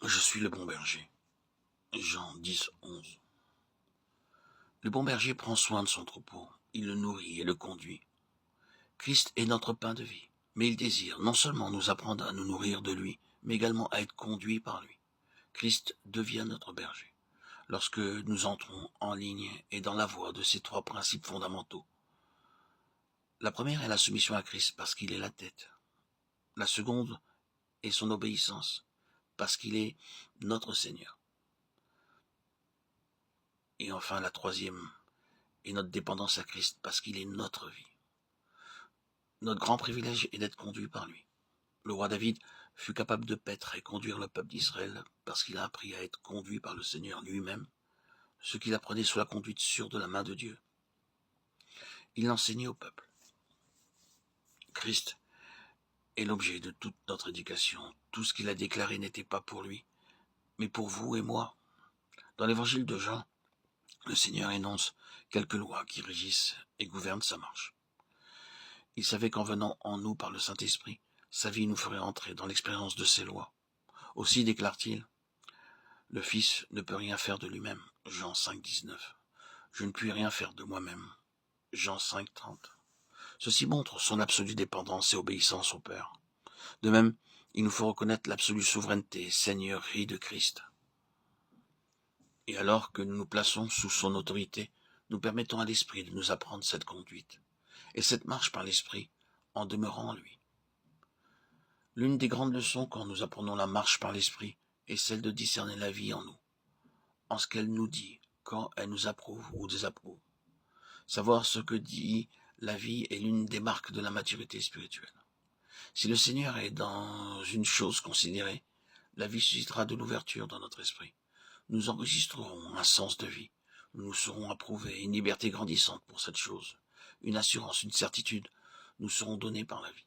Je suis le bon berger. Jean 10, 11. Le bon berger prend soin de son troupeau. Il le nourrit et le conduit. Christ est notre pain de vie, mais il désire non seulement nous apprendre à nous nourrir de lui, mais également à être conduits par lui. Christ devient notre berger lorsque nous entrons en ligne et dans la voie de ces trois principes fondamentaux. La première est la soumission à Christ parce qu'il est la tête. La seconde est son obéissance parce qu'il est notre Seigneur. Et enfin la troisième est notre dépendance à Christ parce qu'il est notre vie. Notre grand privilège est d'être conduit par lui. Le roi David fut capable de paître et conduire le peuple d'Israël parce qu'il a appris à être conduit par le Seigneur lui-même, ce qu'il apprenait sous la conduite sûre de la main de Dieu. Il l'enseignait au peuple. Christ est l'objet de toute notre éducation. Tout ce qu'il a déclaré n'était pas pour lui, mais pour vous et moi. Dans l'évangile de Jean, le Seigneur énonce quelques lois qui régissent et gouvernent sa marche. Il savait qu'en venant en nous par le Saint-Esprit, sa vie nous ferait entrer dans l'expérience de ces lois. Aussi déclare-t-il, le Fils ne peut rien faire de lui-même. Jean 5, 19. Je ne puis rien faire de moi-même. Jean 5, 30. Ceci montre son absolue dépendance et obéissance au Père. De même, il nous faut reconnaître l'absolue souveraineté et seigneurie de Christ. Et alors que nous nous plaçons sous son autorité, nous permettons à l'Esprit de nous apprendre cette conduite et cette marche par l'Esprit en demeurant en lui. L'une des grandes leçons quand nous apprenons la marche par l'Esprit est celle de discerner la vie en nous, en ce qu'elle nous dit, quand elle nous approuve ou désapprouve. Savoir ce que dit la vie est l'une des marques de la maturité spirituelle. Si le Seigneur est dans une chose considérée, la vie suscitera de l'ouverture dans notre esprit. Nous enregistrerons un sens de vie. Nous serons approuvés, une liberté grandissante pour cette chose, une assurance, une certitude nous seront données par la vie.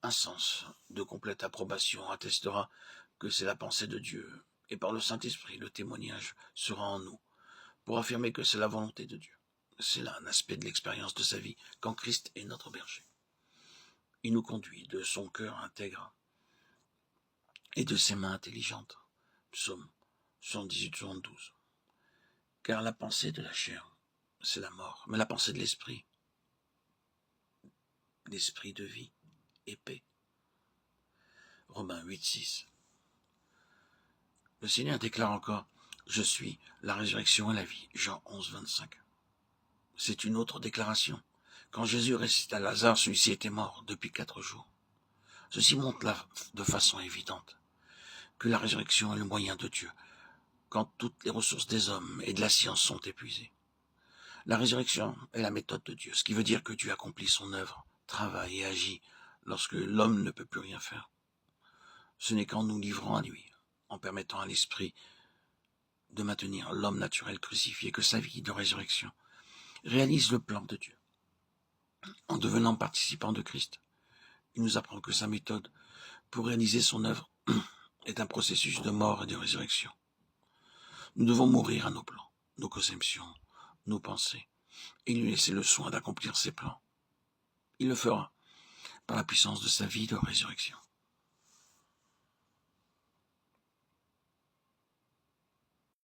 Un sens de complète approbation attestera que c'est la pensée de Dieu, et par le Saint-Esprit, le témoignage sera en nous, pour affirmer que c'est la volonté de Dieu. C'est là un aspect de l'expérience de sa vie, quand Christ est notre berger. Il nous conduit de son cœur intègre et de ses mains intelligentes. Psaume 118, 72. Car la pensée de la chair, c'est la mort, mais la pensée de l'esprit de vie et paix. Romains 8, 6. Le Seigneur déclare encore, je suis la résurrection et la vie. Jean 11, 25. C'est une autre déclaration. Quand Jésus ressuscita à Lazare, celui-ci était mort depuis 4 jours. Ceci montre de façon évidente que la résurrection est le moyen de Dieu, quand toutes les ressources des hommes et de la science sont épuisées. La résurrection est la méthode de Dieu, ce qui veut dire que Dieu accomplit son œuvre, travaille et agit lorsque l'homme ne peut plus rien faire. Ce n'est qu'en nous livrant à lui, en permettant à l'esprit de maintenir l'homme naturel crucifié, que sa vie de résurrection réalise le plan de Dieu. En devenant participant de Christ, il nous apprend que sa méthode pour réaliser son œuvre est un processus de mort et de résurrection. Nous devons mourir à nos plans, nos conceptions, nos pensées, et lui laisser le soin d'accomplir ses plans. Il le fera par la puissance de sa vie de résurrection.